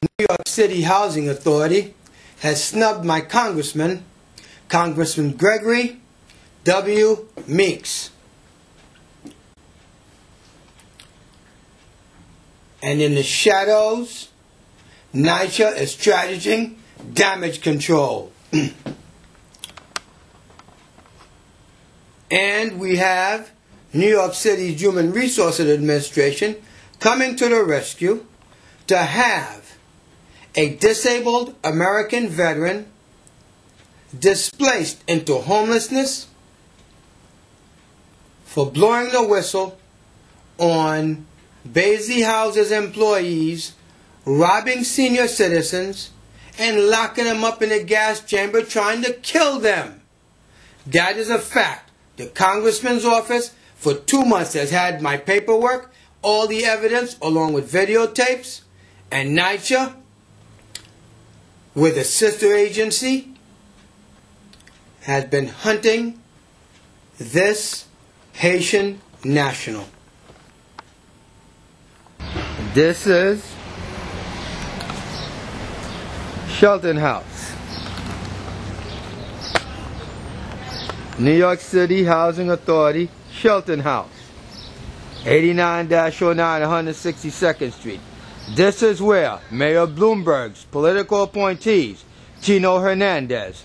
New York City Housing Authority has snubbed my congressman, Congressman Gregory W. Meeks. And in the shadows, NYCHA is strategizing damage control. And we have New York City's Human Resources Administration coming to the rescue to have a disabled American veteran displaced into homelessness for blowing the whistle on Basie House's employees, robbing senior citizens, and locking them up in a gas chamber trying to kill them. That is a fact. The Congressman's office for 2 months has had my paperwork, all the evidence, along with videotapes, and NYCHA, with a sister agency, has been hunting this Haitian national. This is Shelton House. New York City Housing Authority, Shelton House. 89-09 162nd Street. This is where Mayor Bloomberg's political appointees, Tino Hernandez,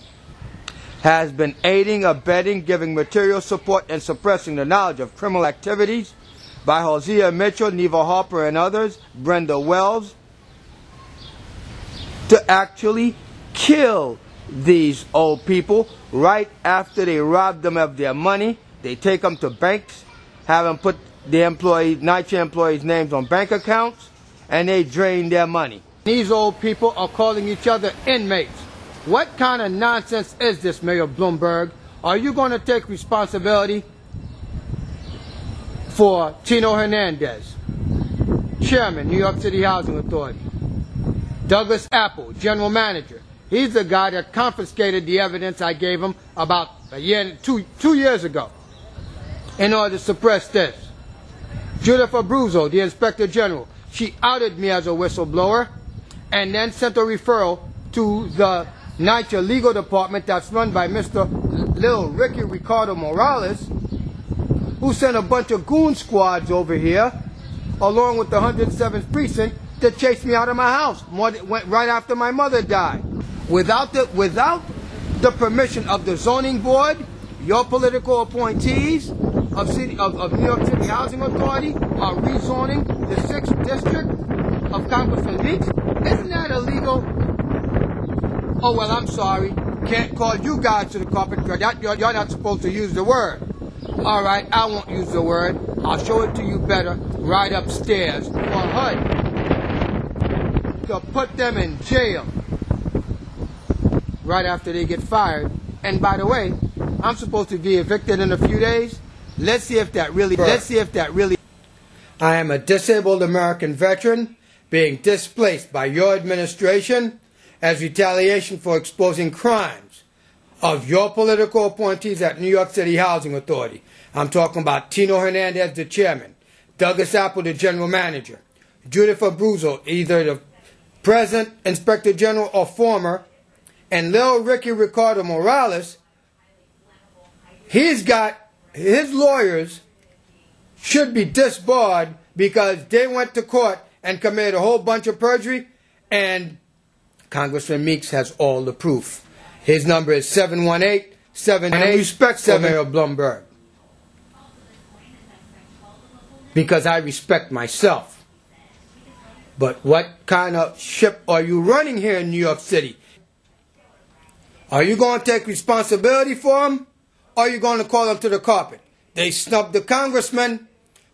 has been aiding, abetting, giving material support, and suppressing the knowledge of criminal activities by Hosea Mitchell, Neva Harper, and others, Brenda Wells, to actually kill these old people right after they rob them of their money. They take them to banks, have them put the employees, NYCHA employees' names on bank accounts, and they drain their money. These old people are calling each other inmates. What kind of nonsense is this, Mayor Bloomberg? Are you going to take responsibility for Tino Hernandez, Chairman, New York City Housing Authority? Douglas Apple, General Manager. He's the guy that confiscated the evidence I gave him about two years ago in order to suppress this. Judith Abruzzo, the Inspector General. She outed me as a whistleblower and then sent a referral to the NYCHA legal department that's run by Mr. Lil Ricky Ricardo Morales, who sent a bunch of goon squads over here along with the 107th precinct to chase me out of my house went right after my mother died. Without the permission of the zoning board, your political appointees of New York City Housing Authority are rezoning the 6th district of Congressman Meeks. Isn't that illegal? Oh, well, I'm sorry. Can't call you guys to the carpet because you're not supposed to use the word. All right, I won't use the word. I'll show it to you better right upstairs for HUD to put them in jail right after they get fired. And by the way, I'm supposed to be evicted in a few days. Let's see if that really. I am a disabled American veteran being displaced by your administration as retaliation for exposing crimes of your political appointees at New York City Housing Authority. I'm talking about Tino Hernandez, the chairman, Douglas Apple, the general manager, Judith Abruzzo, either the present Inspector General or former, and Lil Ricky Ricardo Morales. He's got his lawyers should be disbarred because they went to court and committed a whole bunch of perjury, and Congressman Meeks has all the proof. His number is 718-718. Respect for Mayor Bloomberg, because I respect myself. But what kind of ship are you running here in New York City? Are you going to take responsibility for them, or are you going to call them to the carpet? They snubbed the congressman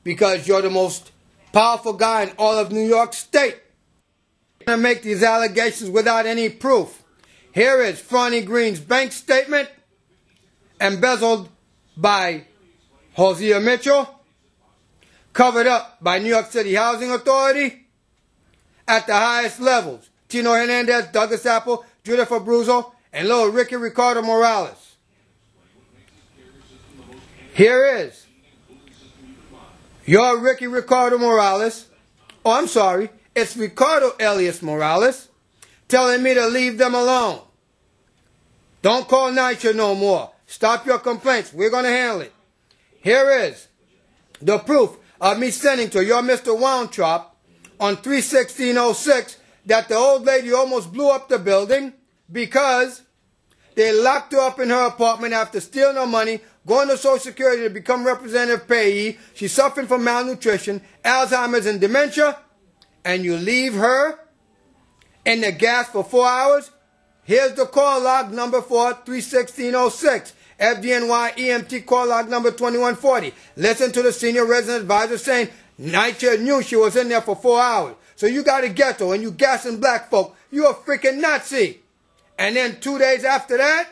because you're the most powerful guy in all of New York State. You're going to make these allegations without any proof. Here is Franny Green's bank statement, embezzled by Hosea Mitchell, covered up by New York City Housing Authority at the highest levels. Tino Hernandez, Douglas Apple, Judith Abruzzo, and Lil Ricky Ricardo Morales. Here is your Ricky Ricardo Morales. Oh, I'm sorry. It's Ricardo alias Morales telling me to leave them alone. Don't call NYCHA no more. Stop your complaints. We're going to handle it. Here is the proof of me sending to your Mr. Weintraub on 3/16/06 that the old lady almost blew up the building because they locked her up in her apartment after stealing her money, going to Social Security to become representative payee. She's suffering from malnutrition, Alzheimer's, and dementia, and you leave her in the gas for 4 hours? Here's the call log number for 3/16/06. FDNY EMT call log number 2140. Listen to the senior resident advisor saying NYCHA knew she was in there for 4 hours. So you got a ghetto and you gassing black folk. You a freaking Nazi. And then 2 days after that,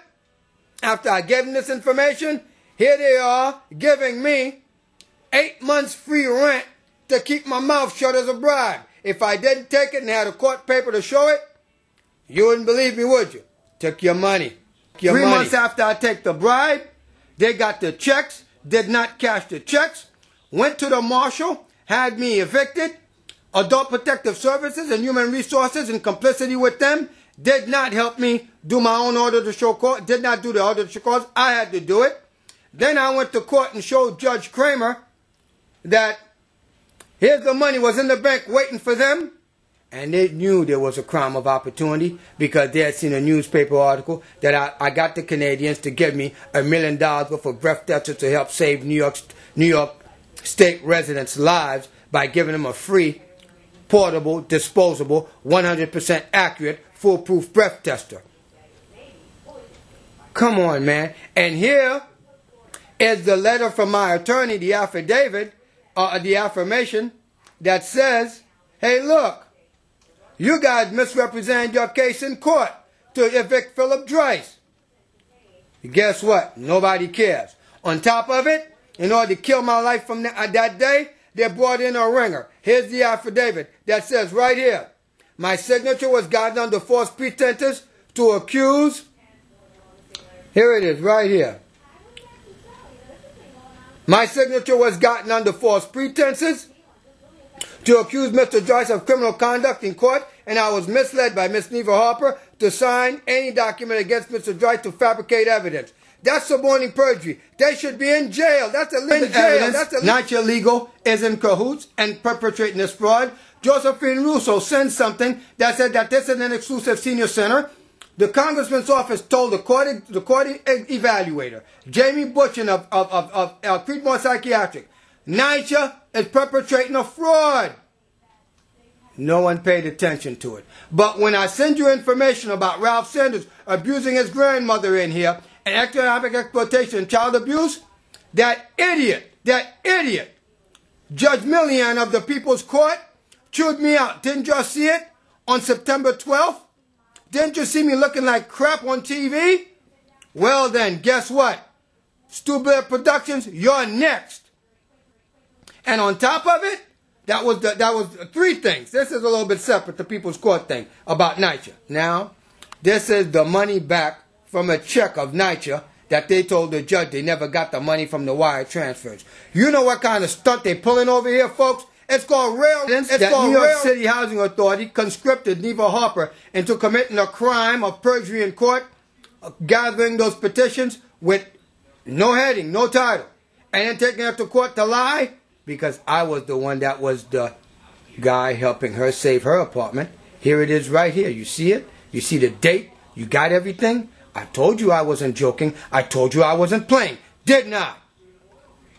after I gave them this information, here they are giving me 8 months free rent to keep my mouth shut as a bribe. If I didn't take it and had a court paper to show it, you wouldn't believe me, would you? Took your money. 3 months after I take the bribe, they got the checks, did not cash the checks, went to the marshal, had me evicted. Adult Protective Services and Human Resources in complicity with them did not help me do my own order to show cause, did not do the order to show cause. I had to do it. Then I went to court and showed Judge Kramer that here's the money was in the bank waiting for them. And they knew there was a crime of opportunity because they had seen a newspaper article that I got the Canadians to give me $1 million worth of breath testers to help save New York State residents' lives by giving them a free, portable, disposable, 100% accurate, foolproof breath tester. Come on, man. And here is the letter from my attorney, the affidavit, the affirmation that says, hey, look, you guys misrepresented your case in court to evict Philip Drice. Guess what? Nobody cares. On top of it, in order to kill my life from that day, they brought in a ringer. Here's the affidavit that says right here, my signature was gotten under false pretenses to accuse. Here it is, right here. My signature was gotten under false pretenses to accuse Mr. Drice of criminal conduct in court, and I was misled by Miss Neva Harper to sign any document against Mr. Drice to fabricate evidence. That's suborning perjury. They should be in jail. That's illegal. NYCHA Legal is in cahoots and perpetrating this fraud. Josephine Russo sends something that said that this is an exclusive senior center. The Congressman's office told the court evaluator, Jamie Butchin of Creedmoor Psychiatric, NYCHA is perpetrating a fraud. No one paid attention to it. But when I send you information about Ralph Sanders abusing his grandmother in here, and economic exploitation and child abuse, that idiot, Judge Millian of the People's Court chewed me out. Didn't you see it on September 12th? Didn't you see me looking like crap on TV? Well then, guess what? Stu Blair Productions, you're next. And on top of it, that was 3 things. This is a little bit separate, the People's Court thing about NYCHA. Now, this is the money back from a check of NYCHA that they told the judge they never got the money from the wire transfers. You know what kind of stunt they pulling over here, folks? It's called New York City Housing Authority conscripted Neva Harper into committing a crime of perjury in court, gathering those petitions with no heading, no title, and then taking her to court to lie because I was the one that was the guy helping her save her apartment. Here it is right here. You see it? You see the date? You got everything? I told you I wasn't joking. I told you I wasn't playing. Didn't I?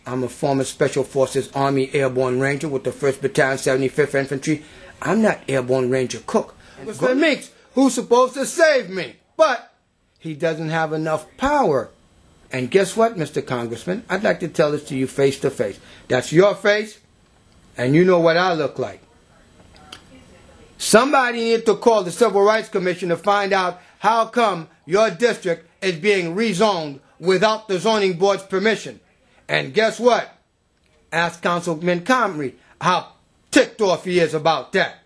I'm a former Special Forces Army Airborne Ranger with the 1st Battalion, 75th Infantry. I'm not Airborne Ranger Cook. Congressman Meeks, who's supposed to save me. But he doesn't have enough power. And guess what, Mr. Congressman? I'd like to tell this to you face to face. That's your face, and you know what I look like. Somebody needs to call the Civil Rights Commission to find out how come your district is being rezoned without the zoning board's permission. And guess what? Ask Councilman Comrie how ticked off he is about that.